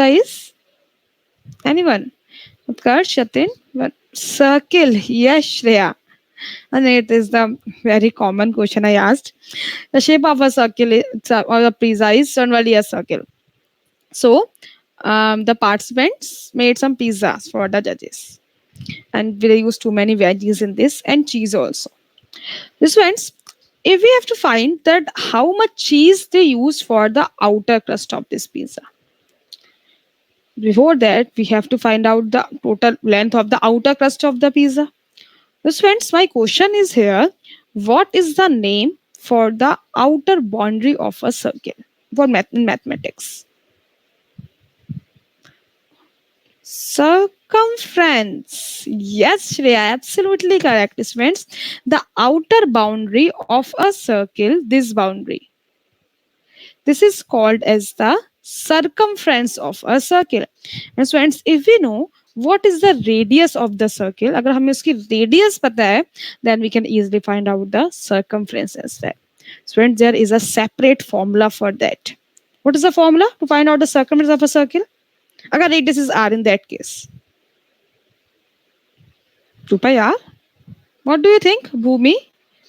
is? Anyone? Utkarsh, Yatin? But circle. Yes, Shreya. And it is the very common question I asked. The shape of a circle or a pizza is generally a circle. So the participants made some pizzas for the judges. And we used too many veggies in this and cheese also. This means if we have to find that how much cheese they use for the outer crust of this pizza. Before that, we have to find out the total length of the outer crust of the pizza. This means my question is here, what is the name for the outer boundary of a circle for in mathematics? Circumference. Yes, Shreya, absolutely correct. This means the outer boundary of a circle, this boundary. This is called as the circumference of a circle. And friends, if we know what is the radius of the circle, अगर हमें उसकी radius पता है, then we can easily find out the circumference as well. So friends, there is a separate formula for that. What is the formula to find out the circumference of a circle? अगर radius is r in that case. 2 pi r. What do you think, Bhumi,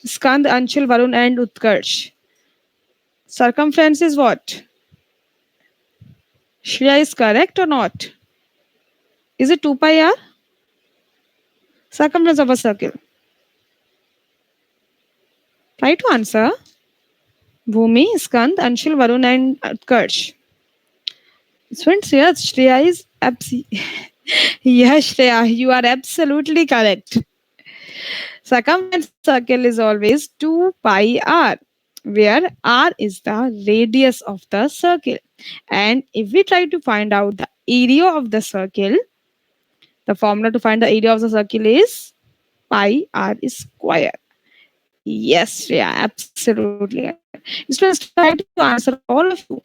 Skand, Anshul, Varun, and Utkarsh? Circumference is what? Shreya is correct or not? Is it 2 pi r? Circumference of a circle. Try to answer. Bhumi, Skand, Anshul, Varun, and Utkarsh. Friends, yes, Shreya is yes, Shreya, you are absolutely correct. Circumference of a circle is always 2 pi r, where r is the radius of the circle. And if we try to find out the area of the circle, the formula to find the area of the circle is pi r square. Yes, Shreya, absolutely. Students, try to answer all of you.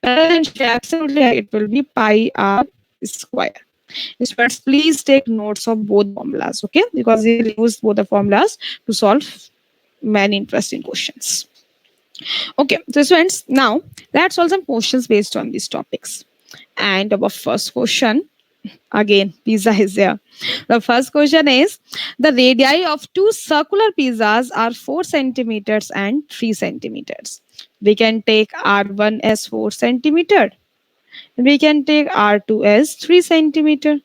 Absolutely, it will be pi r square. Students, please take notes of both formulas, okay? Because we will use both the formulas to solve many interesting questions. Okay, so students, now let's solve some questions based on these topics. And our first question, again, pizza is there. The first question is, the radii of two circular pizzas are 4 centimeters and 3 centimeters. We can take R1 as 4 centimeter. We can take R2 as 3 centimeter.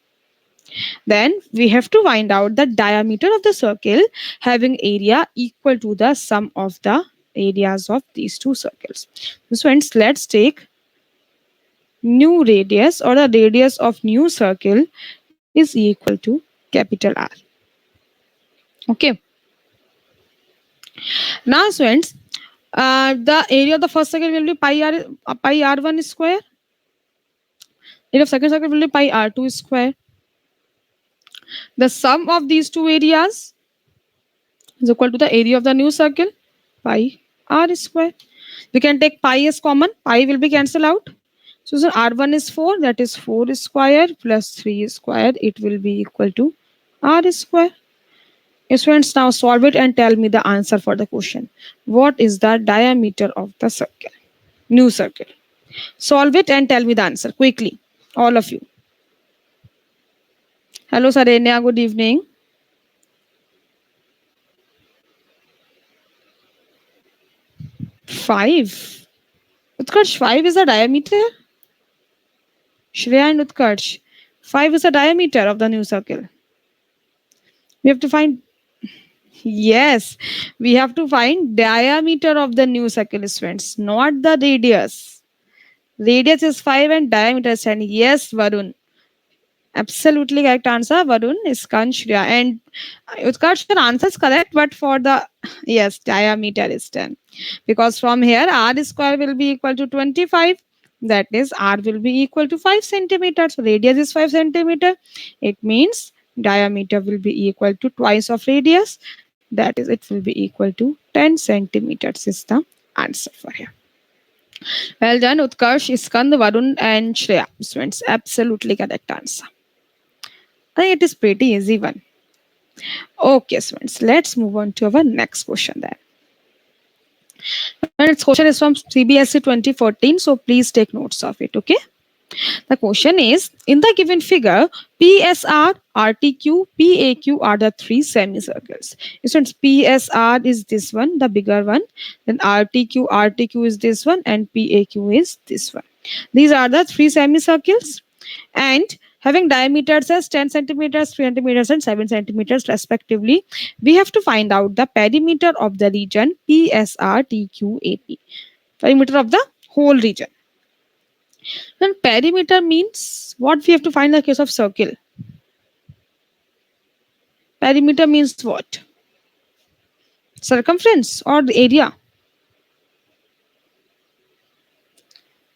Then we have to find out the diameter of the circle having area equal to the sum of the areas of these two circles. So friends, let's take new radius, or the radius of new circle is equal to capital R. Okay. Now friends, the area of the first circle will be pi r1 square. Area of second circle will be pi r2 square. The sum of these two areas is equal to the area of the new circle, pi r square. We can take pi as common. Pi will be cancelled out. So r1 is 4, that is 4 square plus 3 square. It will be equal to r square. Students, now solve it and tell me the answer for the question. What is the diameter of the circle? New circle. Solve it and tell me the answer quickly, all of you. Hello, Sarenya. Good evening. Five. Utkarsh, 5 is the diameter. Shreya and Utkarsh, 5 is the diameter of the new circle. We have to find. Yes, we have to find diameter of the new circle, friends, not the radius. Radius is 5 and diameter is 10. Yes, Varun. Absolutely correct answer. Varun is Shreya. And Utkarsh, your answer is correct, but for the, yes, diameter is 10. Because from here, r square will be equal to 25. That is, r will be equal to 5 centimeters. So radius is 5 centimeter. It means diameter will be equal to twice of radius. That is, it will be equal to 10 centimeters is the answer for here. Well done, Utkarsh, Iskand, Varun, and Shreya. Students, absolutely correct answer. I think it is pretty easy one. Okay, students, let's move on to our next question then. And its question is from CBSE 2014, so please take notes of it, okay? The question is, in the given figure, PSR, RTQ, PAQ are the three semicircles. Since PSR is this one, the bigger one, then RTQ is this one, and PAQ is this one. These are the three semicircles, and having diameters as 10 centimeters, 3 centimeters, and 7 centimeters respectively, we have to find out the perimeter of the region PSRTQAP. Perimeter of the whole region. Then perimeter means what we have to find in the case of circle. Perimeter means what? Circumference or the area?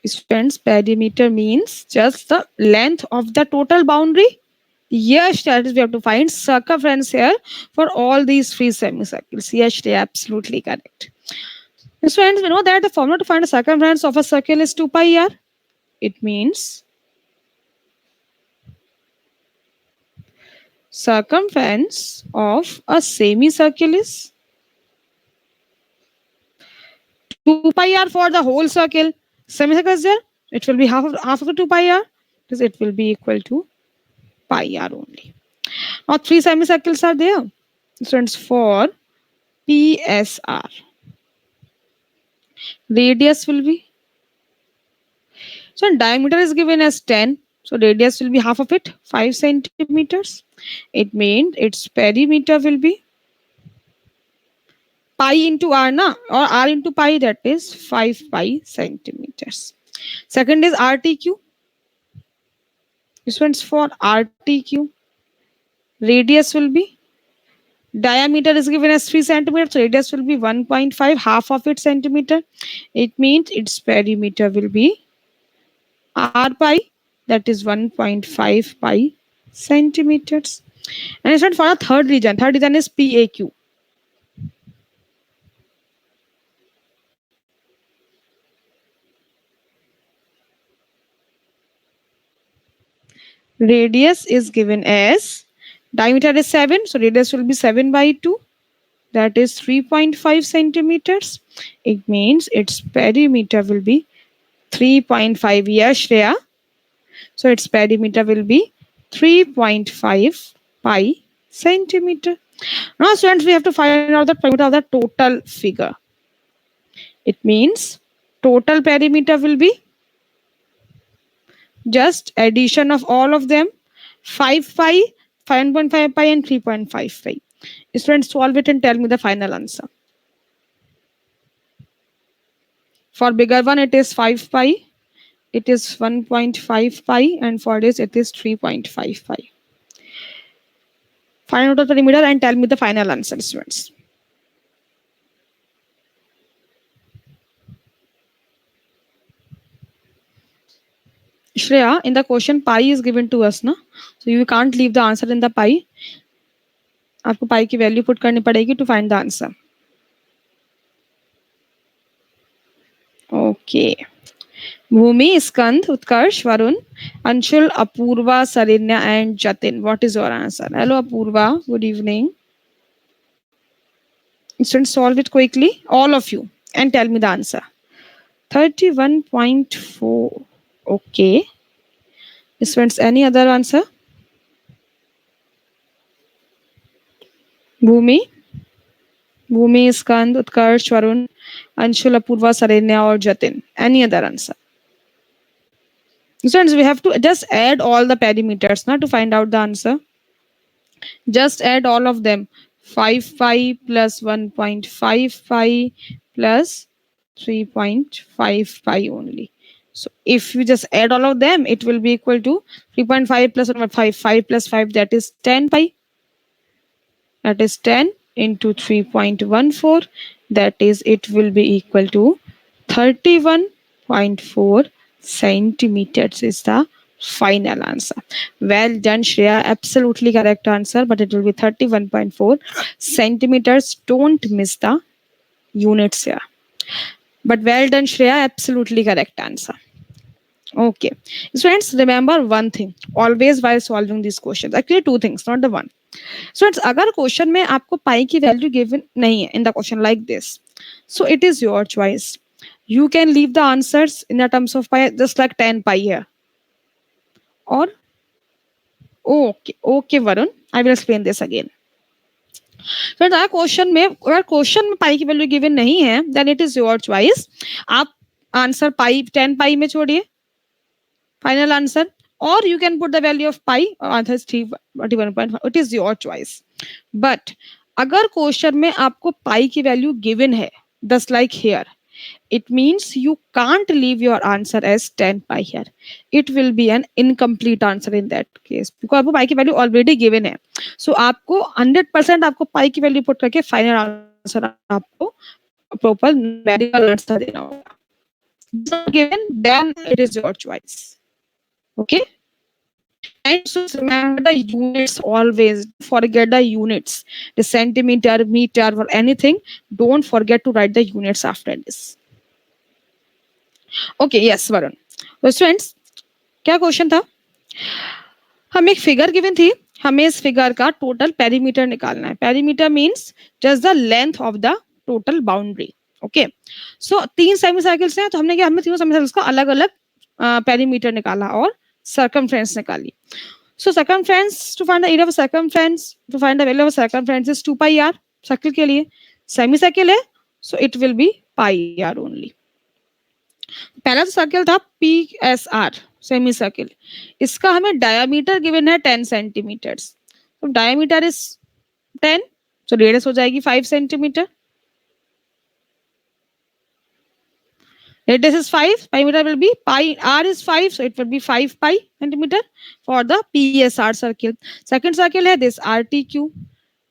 Students, perimeter means just the length of the total boundary. Yes, that is we have to find circumference here for all these three semicircles. Yes, they are absolutely correct. Students, we know that the formula to find the circumference of a circle is 2 pi r. It means circumference of a semicircle is 2 pi r for the whole circle. Semicircle is there, it will be half of the 2 pi r, because it will be equal to pi r only. Now three semicircles are there. Students, for PSR, radius will be, so diameter is given as 10, so radius will be half of it, 5 centimeters. It means its perimeter will be pi into r na, or r into pi, that is 5 pi centimeters. Second is RTQ. This one's for RTQ. Radius will be, diameter is given as 3 centimeters, so radius will be 1.5, half of it centimeter. It means its perimeter will be r pi, that is 1.5 pi centimeters. And it's not for the third region is PAQ. Radius is given as, diameter is 7, so radius will be 7 by 2, that is 3.5 centimeters. It means its perimeter will be 3.5. Yes, Shreya. So its perimeter will be 3.5 pi centimeter. Now, students, we have to find out the perimeter of the total figure. It means total perimeter will be just addition of all of them, 5 pi, 5.5 pi, and 3.5 pi. Students, solve it and tell me the final answer. For bigger one, it is 5 pi, it is 1.5 pi, and for this, it is 3.5 pi. Find out the perimeter and tell me the final answer, students. Shreya, in the question, pi is given to us, na? So you can't leave the answer in the pi. आपको pi की value put करनी पड़ेगी to find the answer. Okay. Bhumi, Skand, Utkarsh, Varun, Anshul, Apurva, Sarinya, and Jatin. What is your answer? Hello, Apurva. Good evening. Students, solve it quickly, all of you, and tell me the answer. 31.4. Okay. Students, any other answer? Bhumi, Skand, Utkarsh, Varun, Anshul, Apurva, Sarinya, or Jatin. Any other answer? Students, we have to just add all the perimeters to find out the answer. Just add all of them. 5 pi plus 1.5 pi plus 3.5 pi only. So if you just add all of them, it will be equal to 3.5 plus 1.5, 5 plus 5, that is 10 pi. That is 10 into 3.14. That is, it will be equal to 31.4 centimeters is the final answer. Well done, Shreya. Absolutely correct answer, but it will be 31.4 centimeters. Don't miss the units here. But well done, Shreya. Absolutely correct answer. Okay. Students, remember one thing. Always while solving these questions. Actually, two things, not the one. Students, अगर question में आपको pi की value given नहीं है in the question like this, so it is your choice. You can leave the answers in the terms of pi, just like 10 pi here. or okay Varun, I will explain this again. Friends अगर question में pi की value given नहीं है then it is your choice. आप answer pi 10 pi में छोड़िए, final answer, और you can put the value of pi और answer is 341.5. It is your choice. But अगर क्वेश्चन में आपको पाई की वैल्यू गिवन है, thus like here, it means you can't leave your answer as 10 pi here. It will be an incomplete answer in that case because आपको pi की value already given है. सो आपको 100% आपको pi की value put करके final answer आपको proper numerical answer देना होगा. Given then it is your choice. Okay. And so remember the units always. Forget the units, the centimeter, meter, or anything. Don't forget to write the units after this. Okay yes Varun. तो students क्या question था, हमें एक figure given थी, हमें इस figure का total perimeter निकालना है. Perimeter means just the length of the total boundary. Okay. So 3 semi cycles हैं, तो हमने क्या, हमने तीनों सेमी साइकिल्स का अलग अलग पेरीमीटर निकाला और सर्कमफ्रेंस निकाली. So circumference to find the area of circumference, to find the value of circumference is 2 pi r. Circle के लिए सेमी साइकिल है, so it will be pi r only. पहला तो सर्कल था P S R semi circle, इसका हमें diameter given है 10 centimetres. तो डायमीटर इज 10, तो रेडियस हो जाएगी 5 centimetre. Radius is 5, pi meter will be pi, r is 5, so it will be 5 pi centimeter for the PSR circle. Second circle है this RTQ,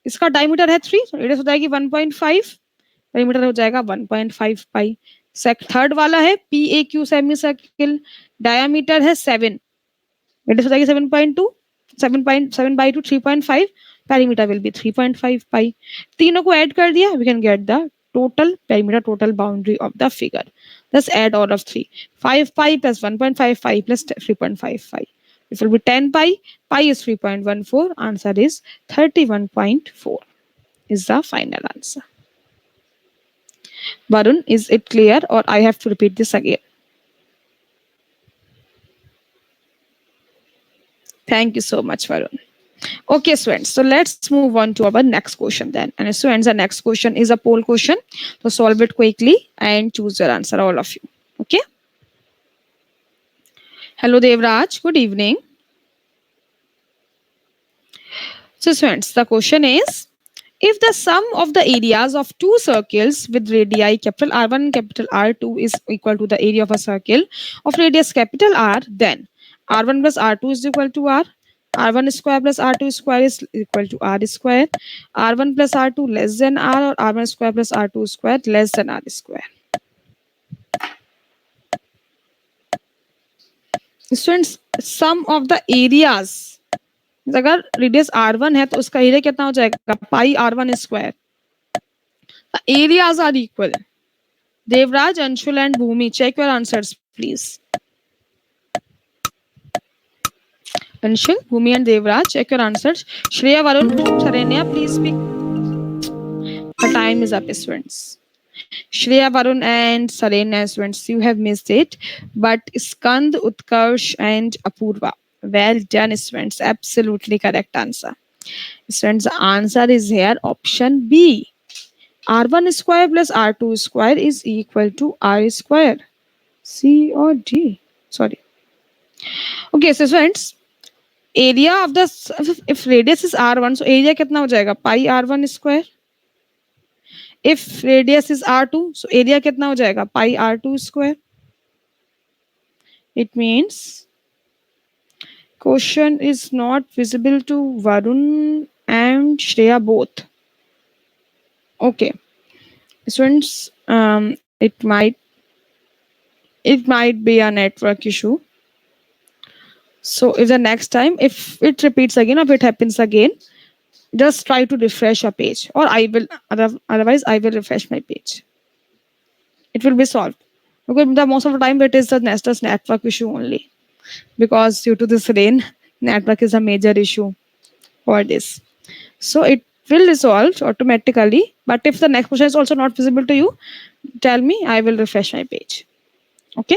इसका diameter है 3, so radius हो जाएगी 1.5, perimeter हो जाएगा 1.5 pi. थर्ड वाला है PAQ सेमी सर्किल, डायमीटर है 7, radius हो जाएगी 7.2, 7 by 2 3.5, perimeter will be 3.5 pi. तीनों को ऐड कर दिया, we can get the total perimeter, total boundary of the figure. Let's add all of 3. 5 pi plus 1.5 pi plus 3.5 pi. It will be 10 pi. Pi is 3.14. Answer is 31.4 is the final answer. Varun, is it clear or I have to repeat this again? Thank you so much, Varun. Okay, students. So let's move on to our next question then. And students, the next question is a poll question. So solve it quickly and choose your answer, all of you. Okay. Hello, Devraj. Good evening. So students, the question is, if the sum of the areas of two circles with radii capital R1 and capital R2 is equal to the area of a circle of radius capital R, then R1 plus R2 is equal to R. R1 square plus R2 square is equal to R square. R1 plus R2 less than R, or R1 square plus R2 square less than R square. Students, sum of the areas. अगर radius R1 है तो उसका area कितना हो जाएगा, pi R1 square. Areas are equal. Devraj, Anshul and Bhumi, check your answers please. Anshul, Bhumi and Devraj, check your answers. Shreya, Varun, Sarenya, please speak. The time is up, students. Shreya, Varun and Sarenya, students, you have missed it. But Skand, Utkarsh and Apurva, well done, students. Absolutely correct answer. Students, the answer is here, option B. R1 square plus R2 square is equal to R square. C or D? Sorry. Okay, so students, area of the, if radius is R1, so area कितना हो जाएगा, pi R1 square. If radius is R2, so area कितना हो जाएगा, pi R2 square. It means question is not visible to Varun and Shreya both. Okay students, it might be a network issue. So if the next time, if it repeats again or if it happens again, just try to refresh your page, or I will, otherwise I will refresh my page. It will be solved. Because the most of the time it is the network issue only. Because due to this rain, network is a major issue for this. So it will resolve automatically. But if the next question is also not visible to you, tell me, I will refresh my page. Okay.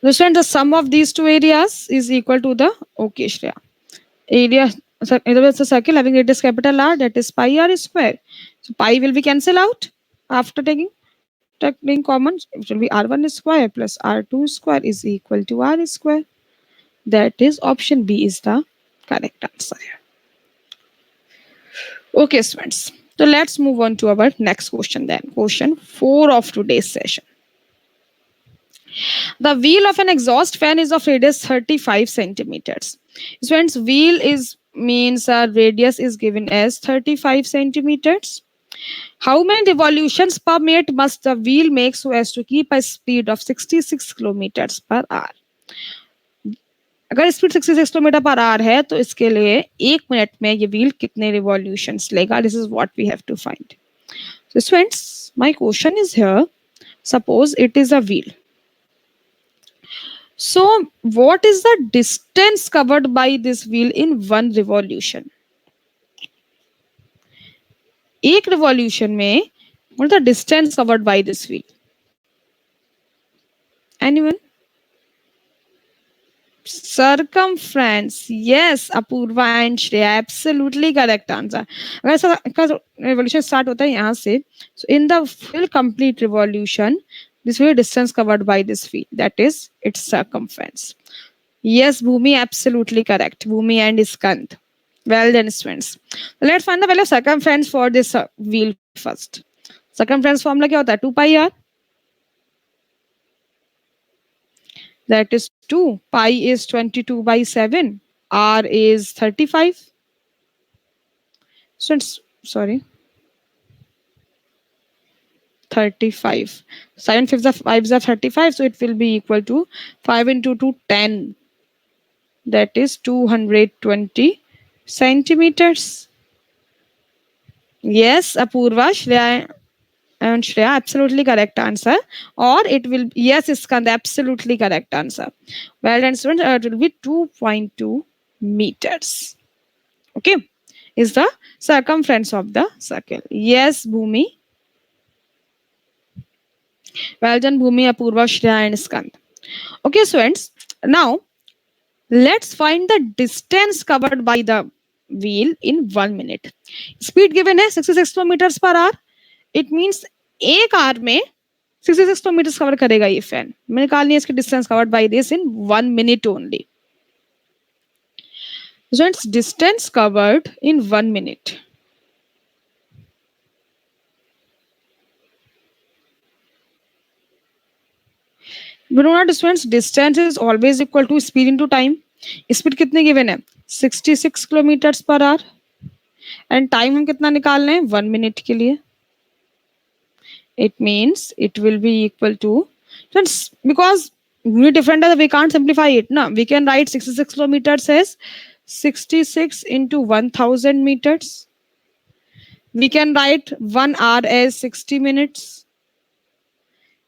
So students, the sum of these two areas is equal to the, okay, Shreya. Area, so in other words, a circle having radius capital R, that is pi r square. So pi will be cancelled out after taking common. It will be r1 square plus r2 square is equal to r square. That is option B is the correct answer. Okay, students. So let's move on to our next question then. Question 4 of today's session. The wheel of an exhaust fan is of radius 35 centimeters. Students, wheel is means radius is given as 35 centimeters. How many revolutions per minute must the wheel make so as to keep a speed of 66 kilometers per hour? अगर speed 66 kilometre per hour है तो इसके लिए एक minute में ये wheel कितने revolutions लेगा? This is what we have to find. So friends, my question is here. Suppose it is a wheel. So what is the distance covered by this wheel in one revolution? एक revolution में what is the distance covered by this wheel? Anyone? Circumference. Yes, Apurva and Shreya, absolutely correct answer. अगर इसका revolution start होता है यहाँ से, so in the full complete revolution, this will be distance covered by this wheel. That is its circumference. Yes, Bhumi, absolutely correct. Bhumi and Iskand. Well done, students. Let's find the value of circumference for this wheel first. Circumference formula क्या होता है? 2 pi r. That is 2. Pi is 22 by 7. R is 35. Students, sorry. 35. 7 fifths of 5 are 35. So it will be equal to 5 into 2, 10. That is 220 centimeters. Yes, Apurva, Shreya and Shreya, absolutely correct answer. Or it will, yes, Iskand, absolutely correct answer. Well done, students. It will be 2.2 meters. Okay, is the circumference of the circle. Yes, Bhumi. Well done, Bhumi, Apurva, Shreya and Iskand. Okay, students. Now, let's find the distance covered by the wheel in 1 minute. Speed given है 66 kilometers per hour. It means एक our में 66 kilometers cover करेगा ये fan. मैंने निकालनी है इसकी distance covered by this in 1 minute only. So it's distance covered in 1 minute. We know that distance is always equal to speed into time. Speed कितने given है? 66 kilometers per hour. And time हम कितना निकालना है? 1 minute के लिए. It means it will be equal to, because we different, we can't simplify it. No, we can write 66 kilometers as 66 into 1000 meters. We can write 1 hour as 60 minutes.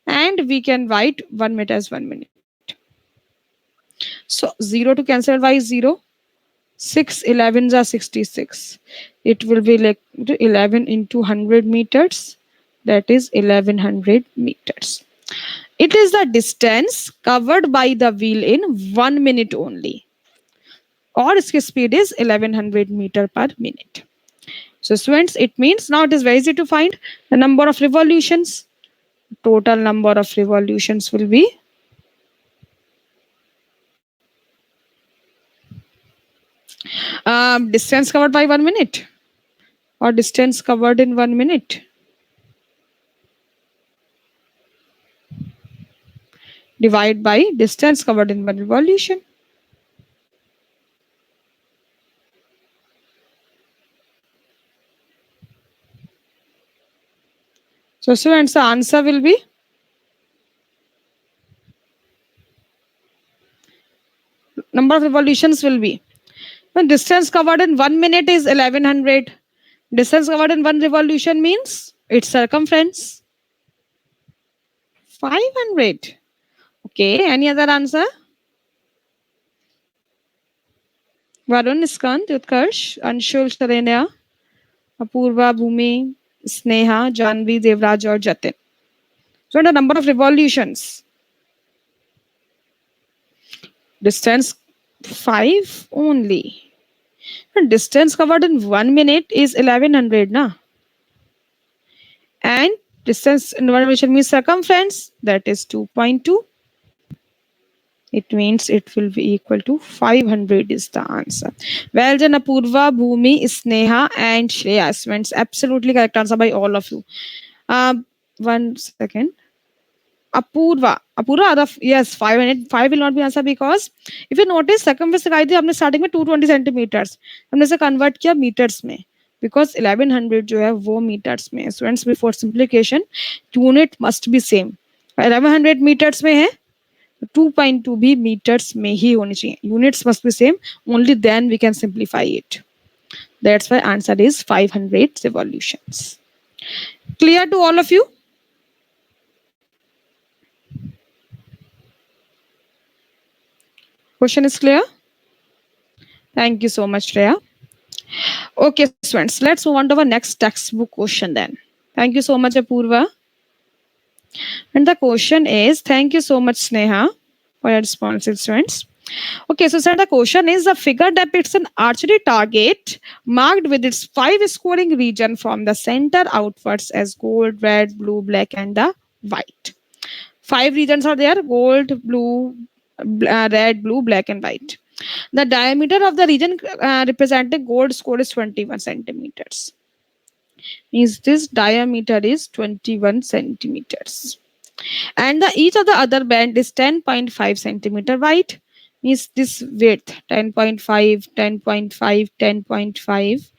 And we can write 1 minute as 1 minute. So 0 to cancel by 0. 6 11s are 66. It will be like 11 into 100 meters. That is 1100 meters. It is the distance covered by the wheel in 1 minute only. Or its speed is 1100 meter per minute. So students, it means now it is very easy to find the number of revolutions. Total number of revolutions will be distance covered by 1 minute or distance covered in 1 minute. Divide by distance covered in 1 revolution. So students, the answer will be number of revolutions will be, when distance covered in 1 minute is 1100. Distance covered in 1 revolution means its circumference 500. Okay, any other answer? Varun, Iskand, Utkarsh, Anshul, Sharenya, Apurva, Bhumi, Sneha, Janvi, Devraj or Jatin. So the number of revolutions. Distance 5 only. And distance covered in 1 minute is 1100 na. And distance in 1 meter means circumference, that is 2.2. It means it will be equal to 500 is the answer. Well done, Apurva, Bhumi, Sneha, and Shreya. It's absolutely correct answer by all of you. 1 second. Apurva, yes, 500. 5 will not be answer because if you notice, circumference दिखाई थी हमने starting में 220 centimeters. हमने इसे convert किया meters में. Because 1100 जो है वो meters में है. Students, before simplification, unit must be same. 1100 meters में है. 2.2 भी meters में ही होनी चाहिए. Units must be same. Only then we can simplify it. That's why answer is 500 revolutions. Clear to all of you? Question is clear? Thank you so much, Shreya. Okay, students, let's move on to our next textbook question then. Thank you so much, Apurva. And the question is, thank you so much, Sneha, for your responses, students. Okay, so sir, the question is, the figure depicts an archery target marked with its 5 scoring region from the center outwards as gold, red, blue, black, and the white. 5 regions are there: gold, blue, red, blue, black, and white. The diameter of the region representing gold score is 21 centimeters. Means this diameter is 21 centimeters. And the each of the other band is 10.5 centimeter wide. Means this width 10.5, 10.5, 10.5,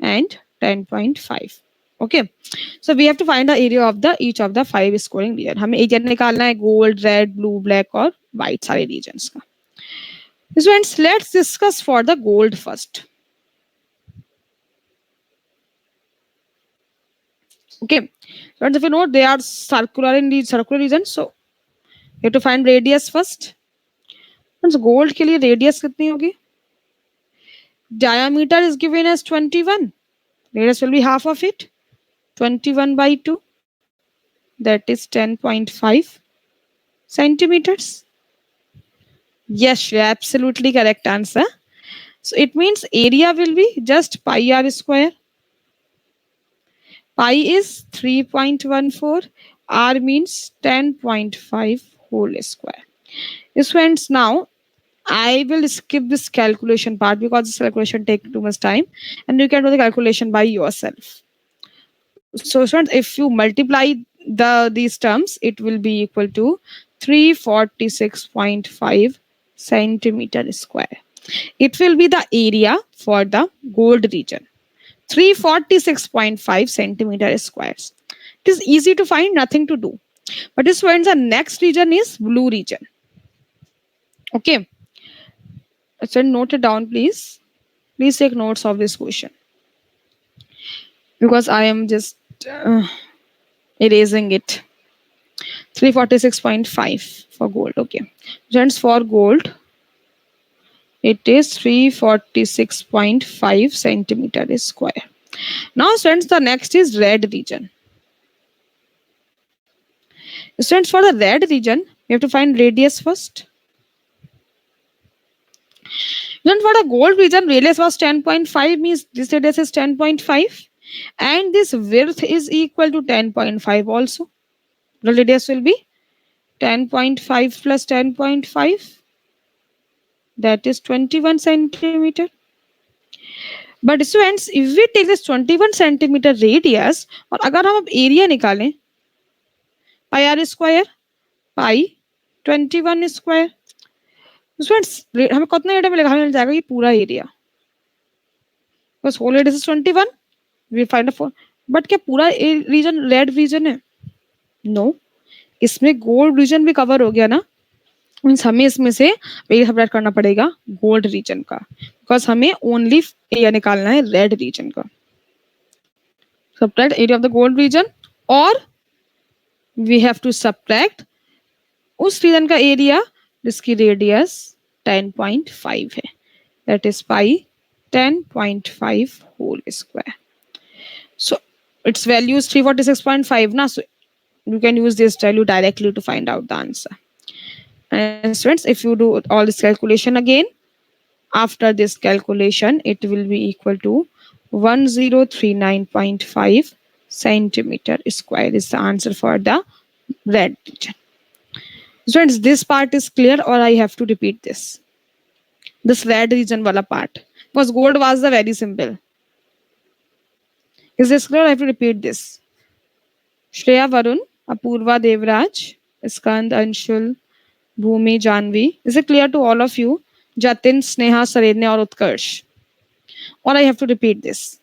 and 10.5. Okay, so we have to find the area of the each of the 5 scoring region. हमें area निकालना है gold, red, blue, black और white सारे regions का. Students, let's discuss for the gold first. Okay, so if you know they are circular in the circular region, so you have to find radius first. And gold के लिए radius कितनी होगी? Diameter is given as 21. Radius will be half of it. 21 by 2. That is 10.5 centimeters. Yes, absolutely correct answer. So it means area will be just pi r square. Pi is 3.14. R means 10.5 whole square. Students, now I will skip this calculation part because this calculation takes too much time, and you can do the calculation by yourself. So students, if you multiply these terms, it will be equal to 346.5 centimeter square. It will be the area for the gold region. 346.5 centimeter squares. It is easy to find, nothing to do. But this students, the next region is blue region. Okay. So note it down, please. Please take notes of this question. Because I am just erasing it. 346.5 for gold. Okay. Gents, for gold, it is 346.5 centimeter square. Now, students, the next is red region. Students, for the red region, we have to find radius first. Then for the gold region, radius was 10.5, means this radius is 10.5. And this width is equal to 10.5 also. The radius will be 10.5 plus 10.5. That is 21 centimeter. But students, if we take this 21 centimeter radius, और अगर हम अब area निकालें, pi r square, pi 21 square. Students, हमें कितना area मिलेगा? हमें मिल जाएगा ये पूरा area. Because whole radius is 21. We find a 4. But क्या पूरा region red region है? No. इसमें गोल्ड रीजन भी कवर हो गया ना. मीन्स हमें इसमें से एरिया सेपरेट करना पड़ेगा गोल्ड रीजन का, बिकॉज हमें ओनली एरिया निकालना है रेड रीजन का. Subtract area of the gold region, और वी हैव टू सब्ट्रैक्ट उस रीजन का एरिया जिसकी रेडियस 10.5 है. That is pi 10.5 whole square. So its value is 346.5 ना. So you can use this value directly to find out the answer. And students, if you do all this calculation again, after this calculation, it will be equal to 1039.5 centimeter square is the answer for the red region. Students, this part is clear or I have to repeat this? This red region wala part. Because gold was the very simple. Is this clear? I have to repeat this. Shreya, Varun, Apurva, Devraj, Skand, Anshul, Bhumi, Janvi. Is it clear to all of you? Jatin, Sneha, Sarenya or Utkarsh? Or I have to repeat this?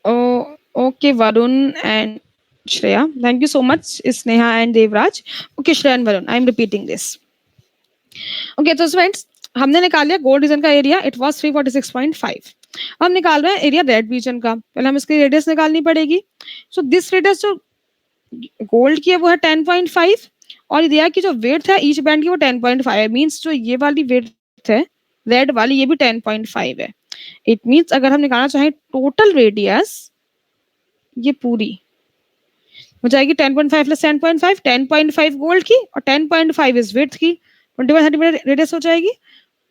Oh, okay, Varun and Shreya. Thank you so much, Sneha and Devraj. Okay, Shreya and Varun, I'm repeating this. Okay तो friends हमने निकाल लिया gold region का area it was 346.5. हम निकाल रहे हैं area red region का. पहले हम इसकी रेडियस निकालनी पड़ेगी. सो दिस रेडियस जो गोल्ड की है वो है 10.5 और दिया कि जो वेट है ईच बैंड की वो 10.5 है. मींस जो ये वाली वेट है रेड वाली ये भी 10.5 है. इट मींस अगर हम निकालना चाहें टोटल रेडियस ये पूरी हो जाएगी 10.5 प्लस 10.5 10.5 गोल्ड की और 10.5 इज विड्थ की 21 सेंटीमीटर रेडियस हो जाएगी.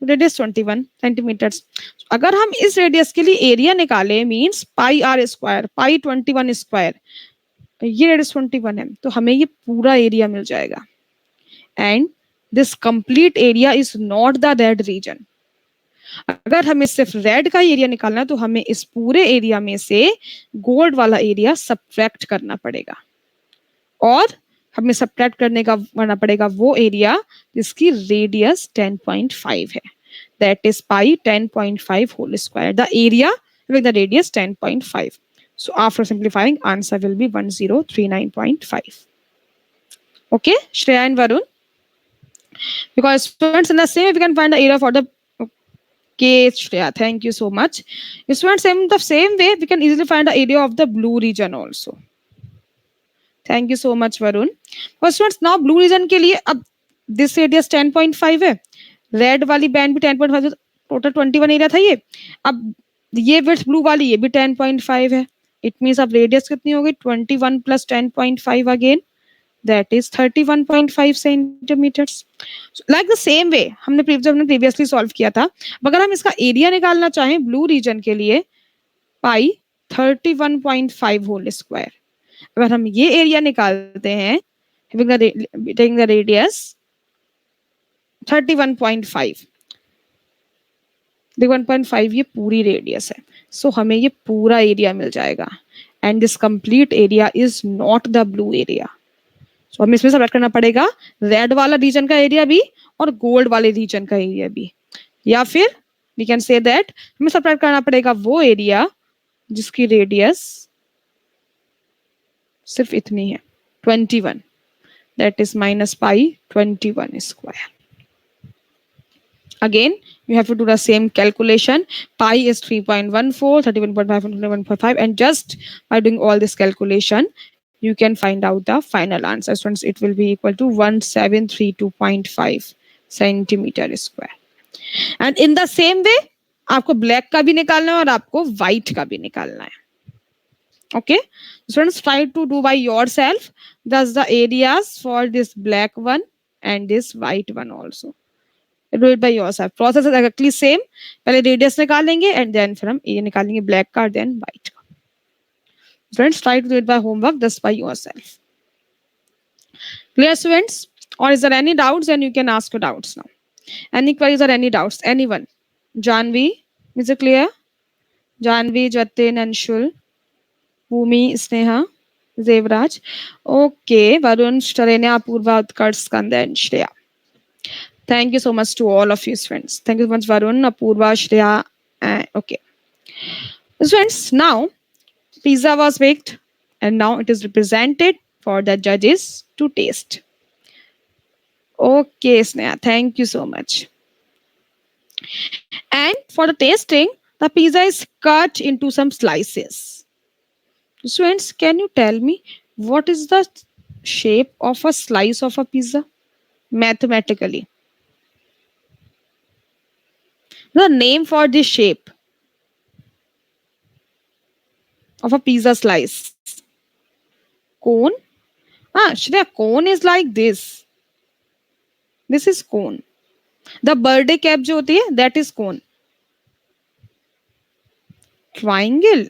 Radius 21 centimetres. अगर हम इस रेडियस के लिए एरिया निकाले means pi R square pi 21 square ये रेडियस 21 है तो हमें ये पूरा एरिया मिल जाएगा. And this complete area is not the red region. अगर हमें सिर्फ रेड का एरिया निकालना है तो हमें इस पूरे एरिया में से गोल्ड वाला एरिया सब्ट्रैक्ट करना पड़ेगा और हमें सब्ट्रैक्ट करना पड़ेगा वो एरिया जिसकी रेडियस 10.5 है. That is pi 10.5 whole square. The area with the radius 10.5. So after simplifying, answer will be 1039.5. Okay, Shreya and Varun. Because students in the same way we can find the area for the okay, Shreya, thank you so much. Students in the same way we can easily find the area of the blue region also. Thank you so much Varun. Students now blue region के लिए अब this radius 10.5 है red वाली band भी 10.5 total 21 area था ये. अब ये विड्थ ब्लू वाली ये भी 10.5 है. इट मींस अब रेडियस कितनी होगी 21 plus 10.5 again that is 31.5 centimetres. Like the same way हमने प्रीवियसली सॉल्व किया था. अगर हम इसका एरिया निकालना चाहें ब्लू रीजन के लिए पाई 31.5 होल स्क्वायर. अगर हम ये एरिया निकालते हैं taking the radius 31.5 1.5 ये पूरी रेडियस है. सो हमें ये पूरा एरिया मिल जाएगा and this complete area is not the blue area. So हमें इसमें सब्ट्रैक्ट करना पड़ेगा रेड वाला रीजन का एरिया भी और गोल्ड वाले रीजन का एरिया भी या फिर वी कैन से दैट हमें सब्ट्रैक्ट करना पड़ेगा वो एरिया जिसकी रेडियस सिर्फ इतनी है 21 that is minus pi 21 square. Again you have to do the same calculation. Pi is 3.14 31.5 21.5 and just by doing all this calculation you can find out the final answer. So it will be equal to 1732.5 centimeter square. And in the same way आपको black का भी निकालना है और आपको white का भी निकालना है. Okay, students try to do by yourself. Thus the areas for this black one and this white one also. Do it by yourself. Process is exactly same. पहले radius निकालेंगे and then फिर हम ये निकालेंगे black का then white का. Students try to do it by homework just by yourself. Clear students? Or is there any doubts? Then you can ask your doubts now. Any queries or any doubts? Anyone? Janvi, is it clear? Janvi, Jatin, and Shul. Bhumi, Sneha, Devraj. Okay, Varun, Sharenya, Apurva, Utkarsh, Skanda, and Shreya. Thank you so much to all of you, friends. Thank you so much, Varun, Apurva, Shreya. Okay. Friends, now pizza was baked and now it is represented for the judges to taste. Okay, Sneha, thank you so much. And for the tasting, the pizza is cut into some slices. Students, can you tell me what is the shape of a slice of a pizza mathematically? The name for this shape of a pizza slice. Cone? Shreya, cone is like this. This is cone. The birthday cap जो होती है, that is cone. Triangle.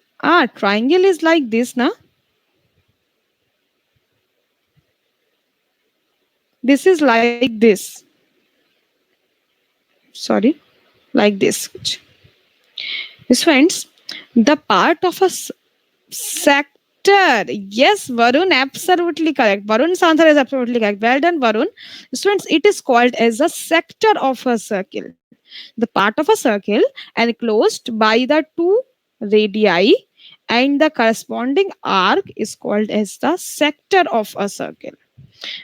Triangle is like this, na? This is like this. Sorry, like this. This friends, the part of a sector. Yes, Varun, absolutely correct. Varun's answer is absolutely correct. Well done, Varun. Students, it is called as a sector of a circle. The part of a circle enclosed by the two radii and the corresponding arc is called as the sector of a circle.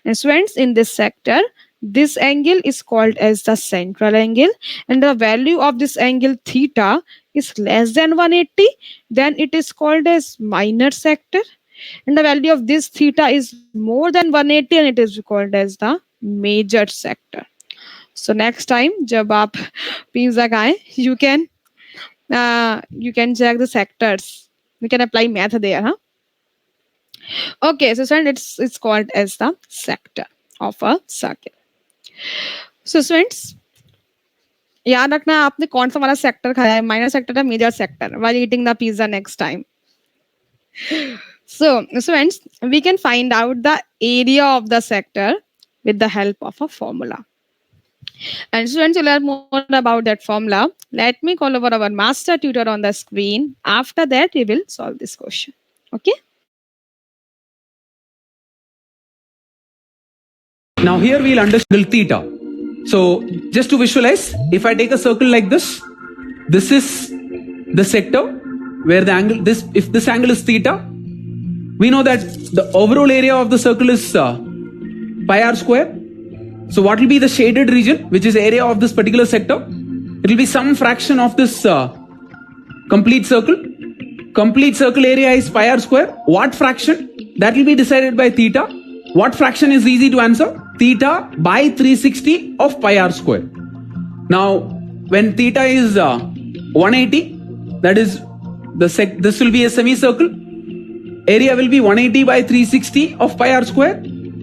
And students, in this sector, this angle is called as the central angle, and the value of this angle theta is less than 180, then it is called as minor sector, and the value of this theta is more than 180 and it is called as the major sector. So next time जब आप pizza खाएं, you can check the sectors. You can apply math there, huh? Okay, so students, it's called as the sector of a circle. So students, याद रखना आपने कौन सा वाला sector खाया है, माइनर सेक्टर या major sector, while eating the pizza next time. So students, we can find out the area of the sector with the help of a formula. And students, to learn more about that formula, let me call over our master tutor on the screen. After that, we will solve this question. Okay. Now here we'll understand theta. So just to visualize, if I take a circle like this is the sector where the angle, if this angle is theta, we know that the overall area of the circle is pi r square. So what will be the shaded region, which is area of this particular sector? It will be some fraction of this complete circle. Complete circle area is pi r square. What fraction? That will be decided by theta. What fraction is easy to answer? Theta by 360 of pi r square. Now, when theta is 180, that is this will be a semicircle. Area will be 180 by 360 of pi r square,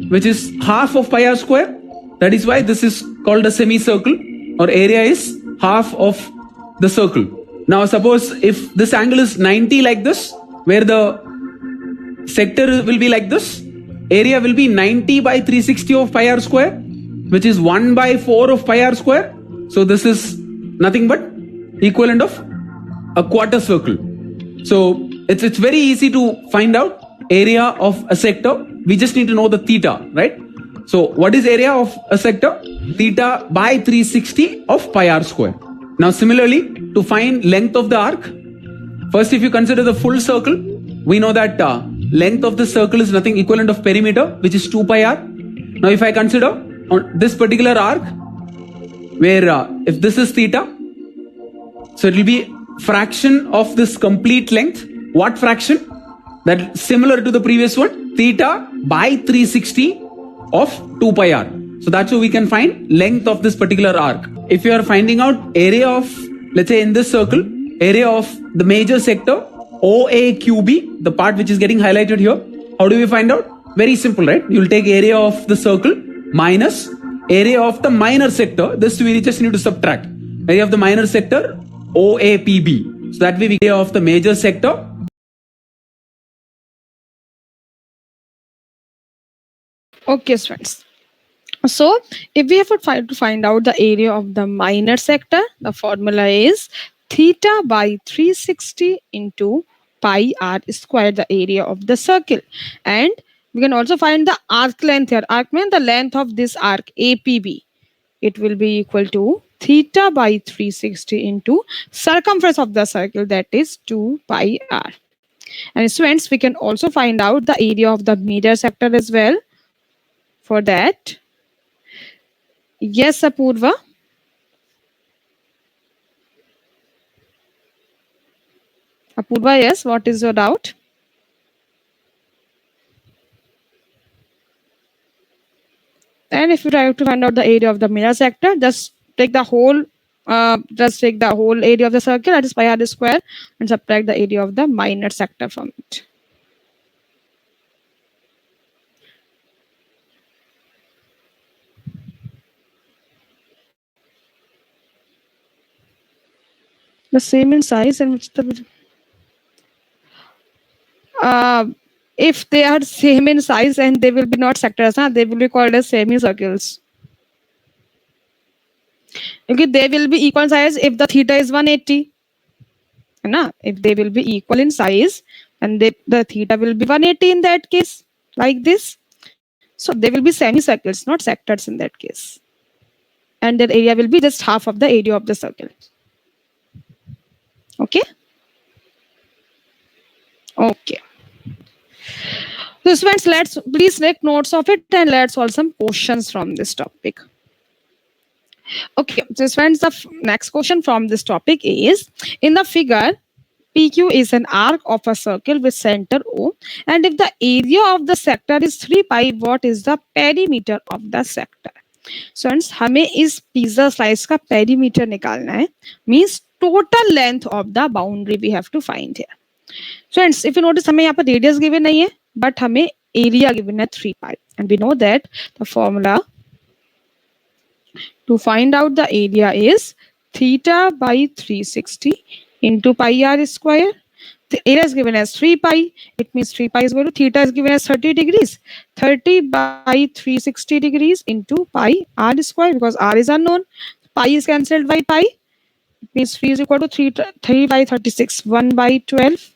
which is half of pi r square. That is why this is called a semicircle, or area is half of the circle. Now, suppose if this angle is 90 like this, where the sector will be like this, area will be 90 by 360 of pi r square, which is 1 by 4 of pi r square. So this is nothing but equivalent of a quarter circle. So it's very easy to find out area of a sector. We just need to know the theta, right? So what is area of a sector? Theta by 360 of pi r square. Now similarly, to find length of the arc, first if you consider the full circle, we know that length of the circle is nothing equivalent of perimeter, which is 2 pi r. Now if I consider on this particular arc, where if this is theta, so it will be fraction of this complete length. What fraction? That similar to the previous one, theta by 360 of 2 pi r. So that's how we can find length of this particular arc. If you are finding out area of, let's say in this circle, area of the major sector OAQB, the part which is getting highlighted here, how do we find out? Very simple, right? You will take area of the circle minus area of the minor sector. This we just need to subtract. Area of the minor sector OAPB. So that way we get area of the major sector. Okay, friends. So if we have to find out the area of the minor sector, the formula is theta by 360 into pi r square, the area of the circle. And we can also find the arc length here. Arc means the length of this arc APB. It will be equal to theta by 360 into circumference of the circle, that is 2 pi r. And students, we can also find out the area of the major sector as well. For that, yes, Apurva. Apurva, yes, what is your doubt? And if you try to find out the area of the major sector, just take the whole area of the circle, that is pi r square, and subtract the area of the minor sector from it. The same in size and which the uh, if they are same in size and they will be not sectors, huh? They will be called as semicircles. Okay, they will be equal size if the theta is 180. Na? If they will be equal in size, and the theta will be 180 in that case, like this. So they will be semicircles, not sectors in that case. And their area will be just half of the area of the circle. Okay? Okay. So students, let's please take notes of it and let's solve some questions from this topic. Okay, so friends, the next question from this topic is in the figure PQ is an arc of a circle with center O, and if the area of the sector is 3 pi, what is the perimeter of the sector? So friends, हमें इस pizza slice का perimeter निकालना है, means total length of the boundary we have to find here. Friends, if you notice हमें यहाँ पर radius given नहीं है, but हमें area given है 3 pi, and we know that the formula to find out the area is theta by 360 into pi r square. The area is given as 3 pi. It means 3 pi is equal to theta is given as 30 degrees. 30 by 360 degrees into pi r square, because r is unknown. Pi is cancelled by pi. It means 3 is equal to 3 by 36. 1 by 12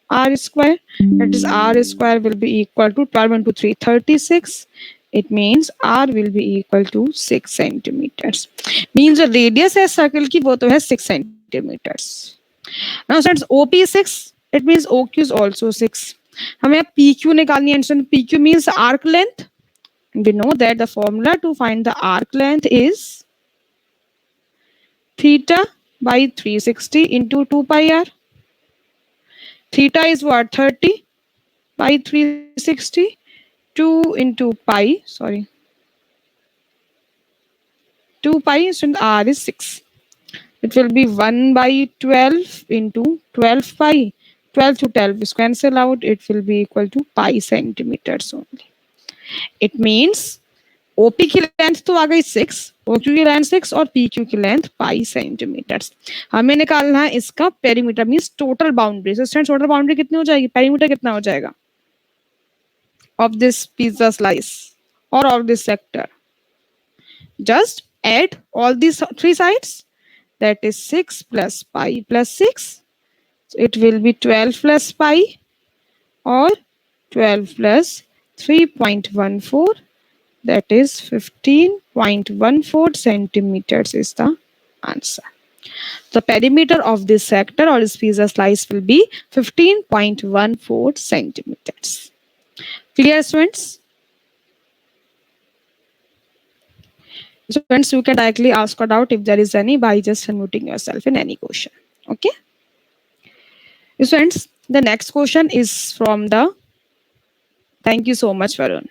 r square. That is r square will be equal to 12 into 3, 36. It means r will be equal to 6 centimeters. Means the radius है circle की वो तो है 6 centimeters. Now since OP is 6, it means OQ is also 6. हमें अब PQ निकालनी है. And PQ means arc length. We know that the formula to find the arc length is theta by 360 into 2 pi r. Theta is what? 30 by 360. 2 into pi, sorry. 2 pi, and r is 6. It will be 1 by 12 into 12 pi. 12 to 12 is cancel out. It will be equal to pi centimeters only. It means OP की length तो आ गई 6, OQ की length 6 और PQ की length पाई centimetres. हमें निकालना है इसका perimeter, means total boundary. So students total boundary कितनी हो जाएगी, पेरीमीटर कितना हो जाएगा of this pizza slice or of this sector? Just add all these three sides. That is 6 plus pi plus 6. So it will be 12 plus pi or 12 plus 3.14. That is 15.14 centimeters is the answer. The perimeter of this sector or this pizza slice will be 15.14 centimeters. Clear, students? Students, you can directly ask a doubt if there is any by just unmuting yourself in any question. Okay? Students, the next question is from the... Thank you so much, Varun.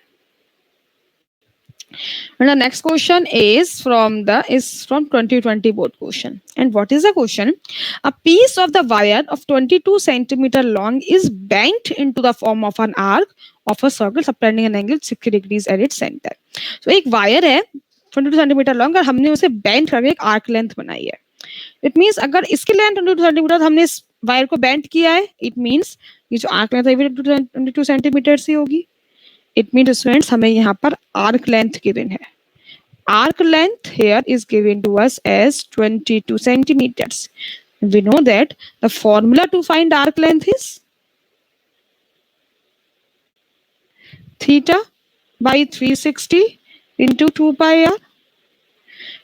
And the next question is from 2020 board question. And what is the question? A piece of the wire of 22 centimeter long is bent into the form of an arc of a circle subtending an angle 60 degrees at its center. So एक wire है 22 centimeter long और हमने उसे bend करके एक arc length बनाई है. It means अगर इसकी length 22 centimeter हमने इस wire को bend किया है, it means ये जो arc length है वो 22 centimeter ही होगी. It means students हमें यहाँ पर arc length given है. Arc length here is given to us as 22 centimeters. We know that the formula to find arc length is theta by 360 into 2 pi r.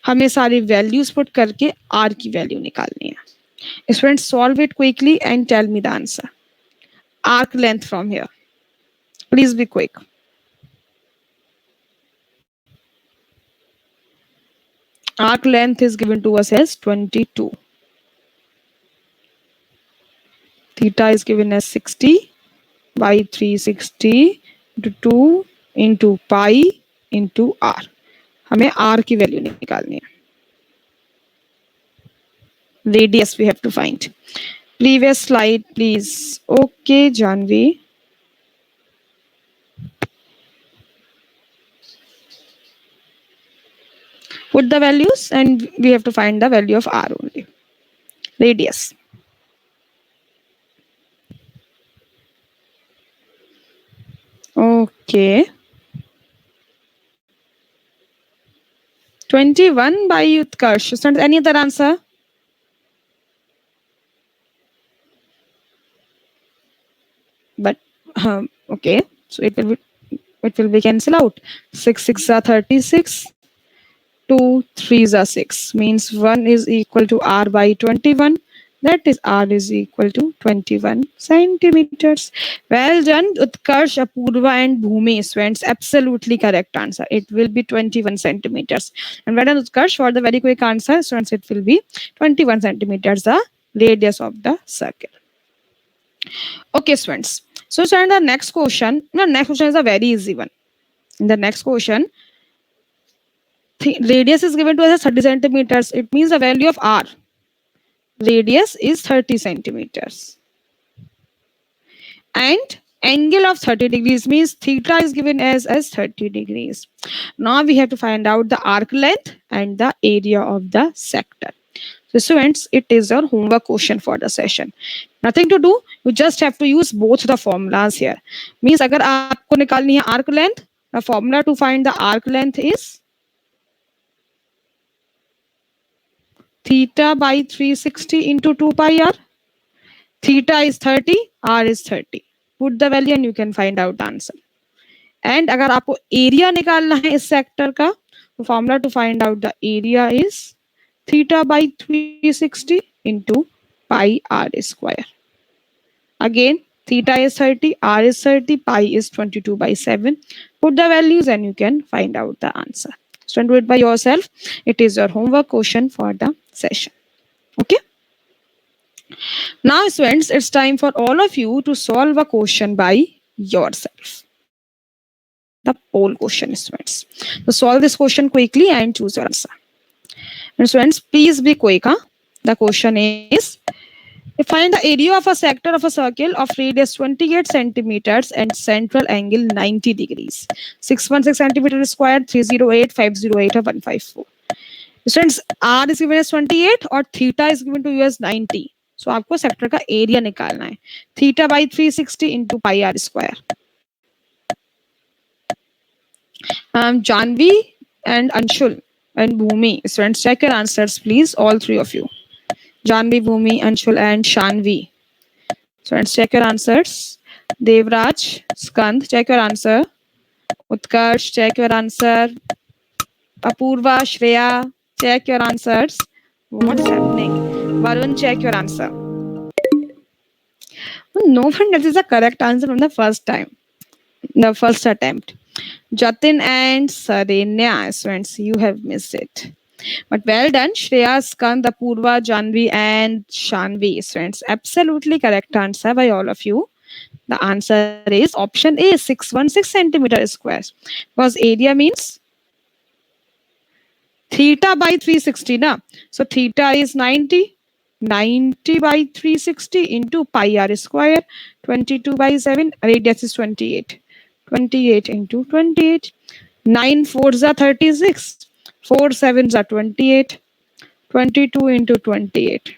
हमें सारी values put करके r की value निकालनी है. Students, solve it quickly and tell me the answer. Arc length from here. Please be quick. Arc length is given to us as 22. Theta is given as 60 by 360 into 2 into pi into r. हमें r की value निकालनी है. Radius we have to find. Previous slide, please. Okay, Janvi. Put the values and we have to find the value of r only. radius. Okay. 21 by Utkarsh. Is there any other answer? But okay, so it will be cancel out. 6 6 are 36. 2 3s are 6 means 1 is equal to r by 21. That is r is equal to 21 centimeters. Well done, Utkarsh, Apurva, and Bhumi. Students, absolutely correct answer. It will be 21 centimeters. And well done, Utkarsh, for the very quick answer. Students, it will be 21 centimeters, the radius of the circle. Okay, students. So, students, the next question is a very easy one. In the next question, radius is given to us as 30 centimeters. It means the value of r. Radius is 30 centimeters. And angle of 30 degrees means theta is given as 30 degrees. Now we have to find out the arc length and the area of the sector. So students, it is your homework question for the session. Nothing to do, you just have to use both the formulas here. Means agar aapko nikalni hai arc length, the formula to find the arc length is theta by 360 into 2 pi r. Theta is 30, r is 30. Put the value and you can find out the answer. And अगर आपको area निकालना है इस sector का, तो formula to find out the area is theta by 360 into pi r square. Again, theta is 30, r is 30, pi is 22 by 7. Put the values and you can find out the answer. So do it by yourself. It is your homework question for the session. Okay. Now, students, it's time for all of you to solve a question by yourself. The poll question, students. So solve this question quickly and choose your answer. And students, please be quick. The question is, find the area of a sector of a circle of radius 28 centimeters and central angle 90 degrees. 616 centimeters squared, 308, 508, or 154. Students, r is given as 28 or theta is given to you as 90. So आपको sector का area निकालना है. Theta by 360 into pi r square. Janvi and Anshul and Bhumi. Students, check your answers, please. All three of you. Janvi, Bhumi, Anshul, and Shanvi. Students, check your answers. Devraj, Skand, check your answer. Utkarsh, check your answer. Apurva, Shreya, check your answers. What's happening? Varun, check your answer. No one gets the correct answer from the first time. The first attempt. Jatin and Sarenya, students, you have missed it. But well done, Shreya, Skand, Apurva, Janvi, and Shanvi, students. Absolutely correct answer by all of you. The answer is option A, 616 centimeter squares. Because area means theta by 360, na? So theta is 90. 90 by 360 into pi r square, 22 by 7, radius is 28. 28 into 28. 9 4s are 36. 4 7s are 28. 22 into 28.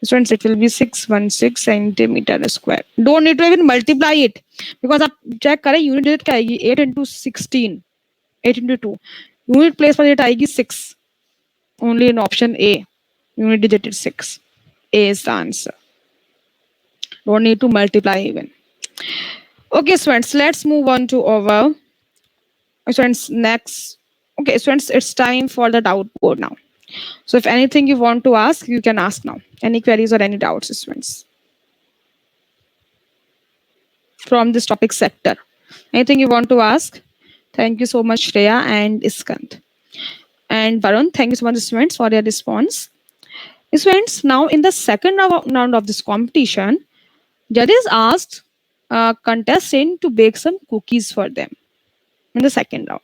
Students, it will be 616 centimeter square. Don't need to even multiply it. Because आप check करें unit digit क्या आएगी? 8 into 16. 8 into 2. Unit place पर it आएगी 6. Only in option A. Unit digit is 6. A is the answer. Don't need to multiply even. Okay, students, let's move on to our students next. Okay, students, it's time for the doubt board now. So if anything you want to ask, you can ask now. Any queries or any doubts, students? From this topic sector. Anything you want to ask? Thank you so much, Shreya and Iskant. And Varun, thank you so much, students, for your response. Students, now in the second round of this competition, judges asked a contestant to bake some cookies for them in the second round.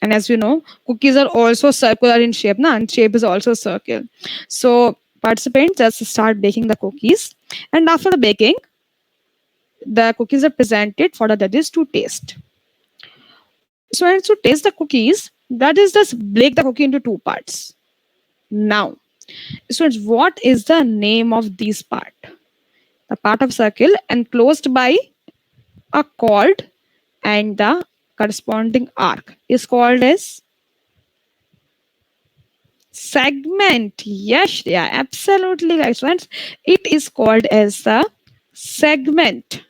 And as you know, cookies are also circular in shape, and shape is also circle. So participants just start baking the cookies. And after the baking, the cookies are presented for the judges to taste. So to taste the cookies, that is just break the cookie into two parts. Now, So what is the name of this part? The part of circle enclosed by a chord and the corresponding arc is called as segment. Yes, yeah, absolutely right. Friends, it is called as the segment.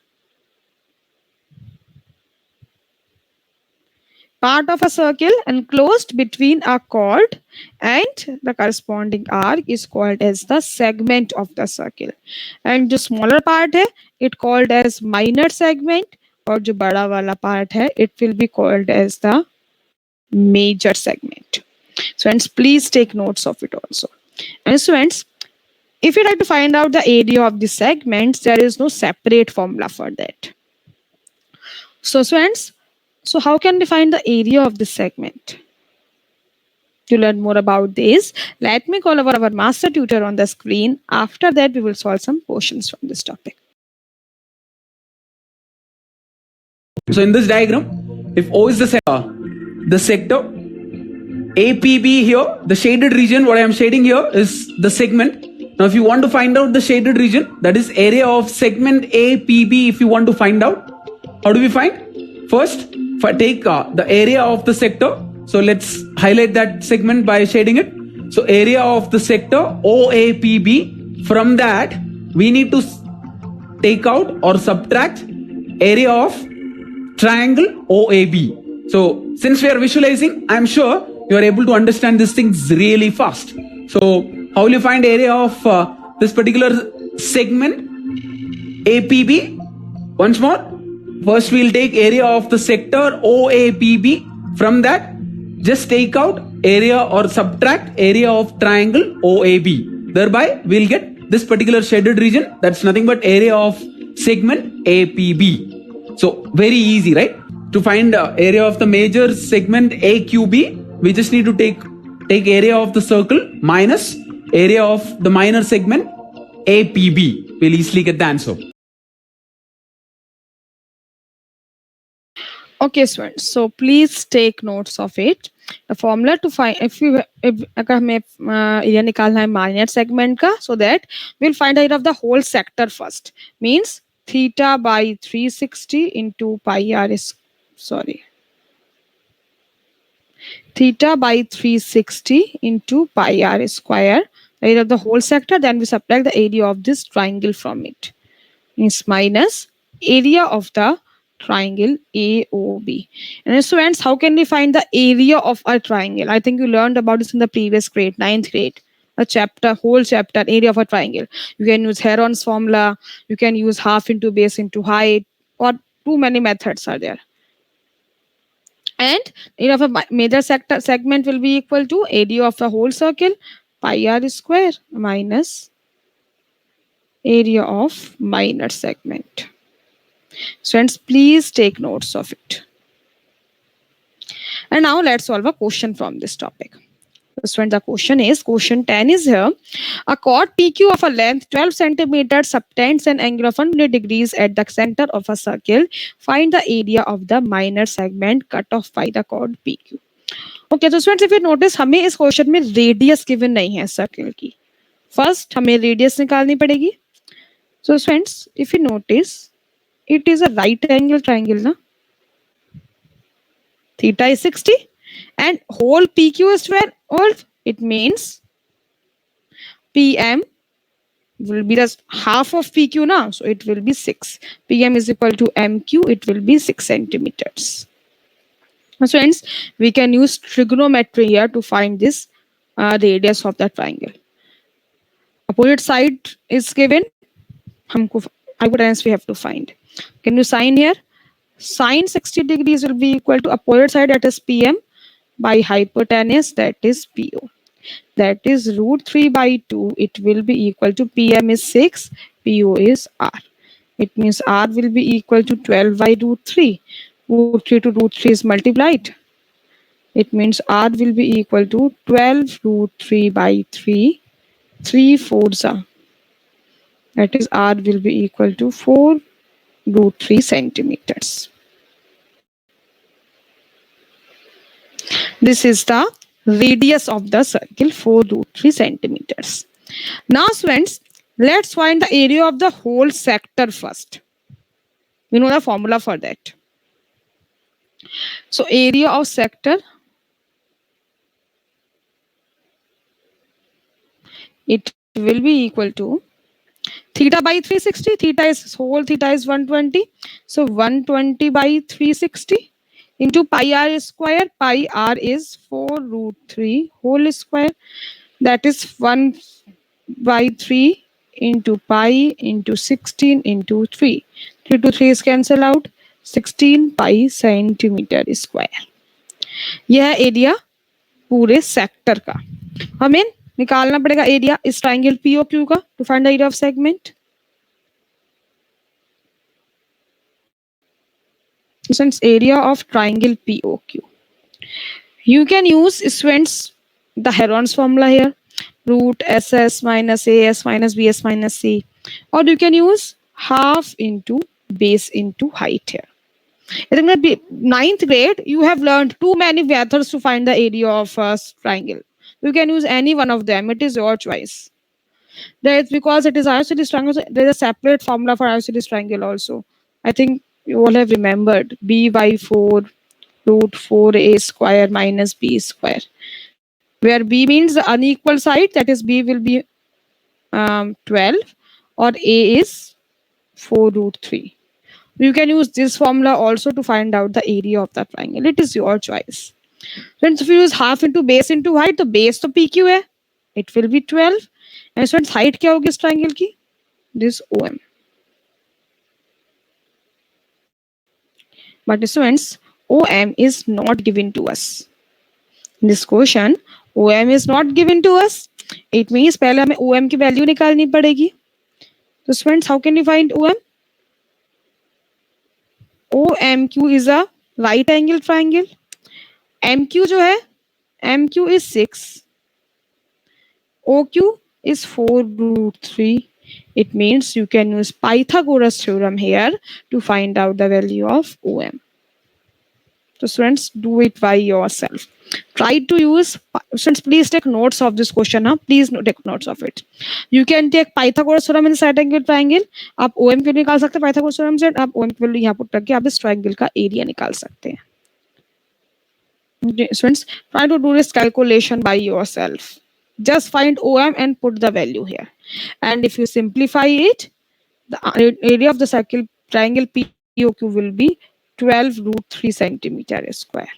Part of a circle enclosed between a chord and the corresponding arc is called as the segment of the circle. And the smaller part है, it called as minor segment, और जो बड़ा वाला part है, it will be called as the major segment. So friends, please take notes of it also. And so friends, if you like to find out the area of the segments, there is no separate formula for that. So friends, so how can we find the area of the segment? To learn more about this, let me call our master tutor on the screen. After that, we will solve some questions from this topic. So in this diagram, if O is the sector, APB here, the shaded region, what I am shading here is the segment. Now, if you want to find out the shaded region, that is area of segment APB, if you want to find out, how do we find? First, if I take the area of the sector, so let's highlight that segment by shading it. So area of the sector OAPB, from that, we need to take out or subtract area of triangle OAB. So since we are visualizing, I'm sure you are able to understand these things really fast. So how will you find area of this particular segment APB? Once more, first we'll take area of the sector OAPB. From that, just take out area or subtract area of triangle OAB. Thereby, we'll get this particular shaded region. That's nothing but area of segment APB. So very easy, right? To find area of the major segment AQB, we just need to take area of the circle minus area of the minor segment APB. We'll easily get the answer. Okay, students. So please take notes of it. The formula to find if अगर हमें area निकालना है minor segment का, so that we'll find area of the whole sector first. Means theta by 360 into pi r is theta by 360 into pi r square, the area of the whole sector. Then we subtract the area of this triangle from it. Means minus area of the triangle AOB. And students, how can we find the area of a triangle? I think you learned about this in the previous grade, 9th grade. Whole chapter, area of a triangle. You can use Heron's formula. You can use half into base into height, or too many methods are there. And area of a major segment will be equal to area of the whole circle, pi r square minus area of minor segment. Students, please take notes of it. And now let's solve a question from this topic. So students, the question is, question 10 is here. A chord PQ of a length 12 centimeters subtends an angle of 120 degrees at the center of a circle. Find the area of the minor segment cut off by the chord PQ. Okay, so students, if you notice, हमें इस question में radius given नहीं है circle की. First हमें radius निकालनी पड़ेगी. So friends, if you notice, it is a right angle triangle, na? Theta is 60 and whole PQ is 12. It means PM will be just half of PQ now, so it will be 6. PM is equal to MQ, it will be 6 centimeters. So friends, we can use trigonometry here to find this radius of the triangle. Opposite side is given. Hypotenuse we have to find. Can you sign here? Sine 60 degrees will be equal to opposite side, that is PM, by hypotenuse, that is PO. That is root 3 by 2. It will be equal to PM is 6, PO is R. It means R will be equal to 12 by root 3. Root 3 to root 3 is multiplied. It means R will be equal to 12 root 3 by 3. 3 fours are. That is R will be equal to 4 root 3 centimeters. This is the radius of the circle 4 root 3 centimeters. Now students, let's find the area of the whole sector first. You know the formula for that. So area of sector, it will be equal to theta by 360. Theta is 120. So 120 by 360 into pi r square. Pi r is 4 root 3 whole square. That is 1 by 3 into pi into 16 into 3. 3 to 3 is cancel out. 16 pi centimetre square. यह है area पूरे sector का. हमें निकालना पड़ेगा area इस triangle POQ का to find the area of segment. Students, area of triangle POQ. You can use students the Heron's formula here, root SS minus AS minus BS minus C, or you can use half into base into height here. I think that 9th grade you have learned too many methods to find the area of a triangle. You can use any one of them. It is your choice. That's because it is isosceles triangle. There is a separate formula for isosceles triangle also. I think you all have remembered b by 4 root 4a square minus b square, where b means the unequal side, that is b will be 12 or a is 4 root 3. You can use this formula also to find out the area of the triangle. It is your choice. Friends, if you use half into base into height, तो base तो PQ है, it will be 12. And friends, height क्या होगी इस triangle की? This OM. But students, OM is not given to us. In this question, OM is not given to us. It means पहले हमें OM की value निकालनी पड़ेगी. So students, how can you find OM? OMQ is a right angle triangle. MQ जो है, MQ is 6. OQ is 4 root 3. It means you can use Pythagoras theorem here to find out the value of OM. So students, do it by yourself. Try to use, students, please take notes of this question. Please take notes of it. You can take Pythagoras theorem in the right angle triangle. आप OM क्यों निकाल सकते हैं Pythagoras theorem से? आप OM की value यहाँ put करके आप इस ट्रायंगल का एरिया निकाल सकते हैं. Students, try to do this calculation by yourself. Just find OM and put the value here. And if you simplify it, the area of the circle triangle POQ will be 12 root 3 centimeter square.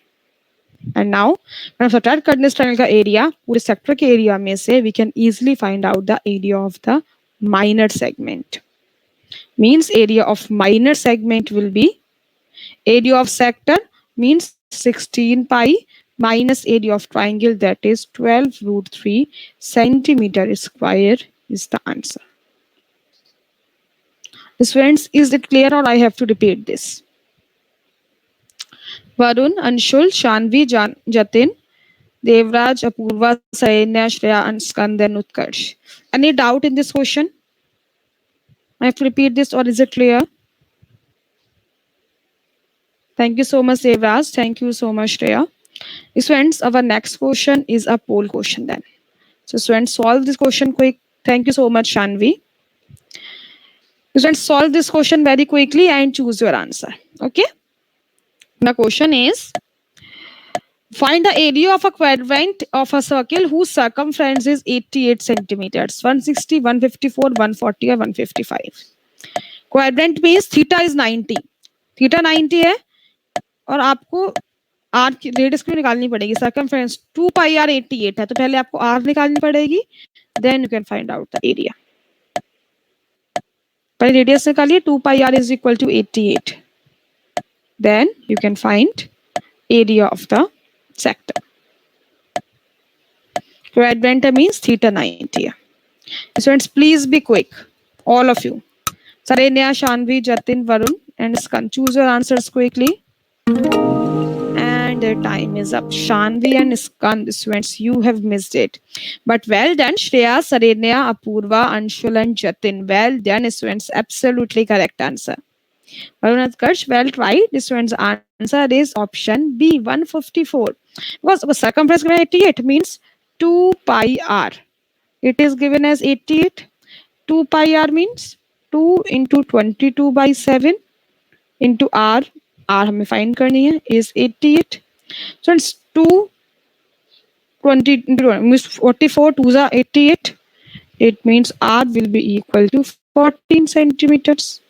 And now, when we subtract करने इस triangle का area, पूरे sector के area में से we can easily find out the area of the minor segment. Means area of minor segment will be area of sector means 16 pi minus area of triangle, that is 12 root 3 centimeter square is the answer. Students, is it clear or I have to repeat this? Varun, Anshul, Shanvi, Jatin, Devraj, Apurva, Saenya, Shreya, and Skandan, Utkarsh. Any doubt in this question? I have to repeat this or is it clear? Thank you so much, Devraj. Thank you so much, Shreya. Students, our next question is a poll question then. So students, solve this question quick. Thank you so much, Shanvi. Students, solve this question very quickly and choose your answer. Okay. The question is, find the area of a quadrant of a circle whose circumference is 88 centimeters, 160, 154, 140 or 155. Quadrant means theta is 90. Theta 90 है और आपको R की radius क्यों निकालनी पड़ेगी? Circumference 2 pi r 88 है, तो पहले आपको R निकालनी पड़ेगी, then you can find out the area. पहले रेडियस निकालिए, 2 pi r is equal to 88. Then you can find area of the sector. Quadrant means theta 90. Students, please be quick, all of you. Sarenya, Shanvi, Jatin, Varun, and Skan. Choose your answers quickly. And the time is up. Shanvi and Skan, students, you have missed it. But well done, Shreya, Sarenya, Apurva, Anshul, and Jatin. Well done, students. Absolutely correct answer. Varun Utkarsh, well tried. The student's answer is option B, 154. Because circumference given 88 means 2 pi r. It is given as 88. 2 pi r means 2 into 22 by 7 into r. R हमें find करनी है is 88. So it's 2 20 into 1 means 44 2s are 88. It means r will be equal to 14 centimeters.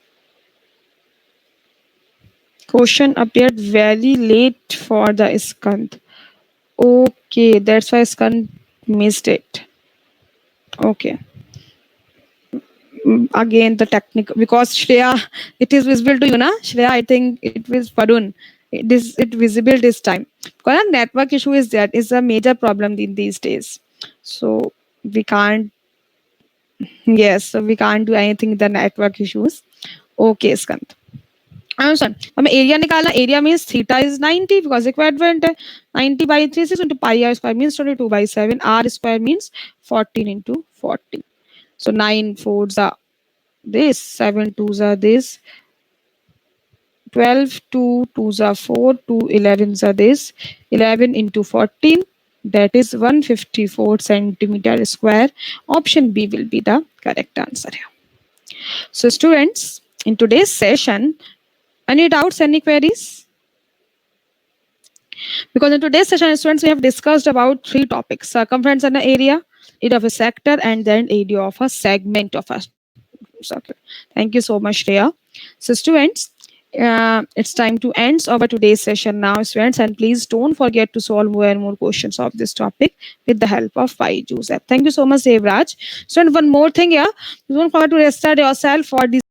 Question appeared very late for the Skand. Okay, that's why Skand missed it. Okay. Again, the technical, because Shreya, it is visible to you, na? Shreya, I think it was Varun. It visible this time. Because a network issue is that is a major problem in these days. So we can't, yes, so we can't do anything with the network issues. Okay, Skand. Answer हमें area निकालना area means theta is 90 because a quadrant है 90 by 3 6 into pi r square means 22 by 7 r square means 14 into 40 so 9 4s are this 7 2s are this 12 2 2s are 4 2 11s are this 11 into 14 that is 154 centimeter square option B will be the correct answer here. So students, in today's session, any doubts, any queries? Because in today's session, students, we have discussed about 3 topics: circumference and area, area of a sector, and then area of a segment of a circle. Thank you so much, Shreya. So students, it's time to end our today's session now, students, and please don't forget to solve more and more questions of this topic with the help of Byju's app. Thank you so much, Devraj. So, and one more thing here, don't forget to restart yourself for this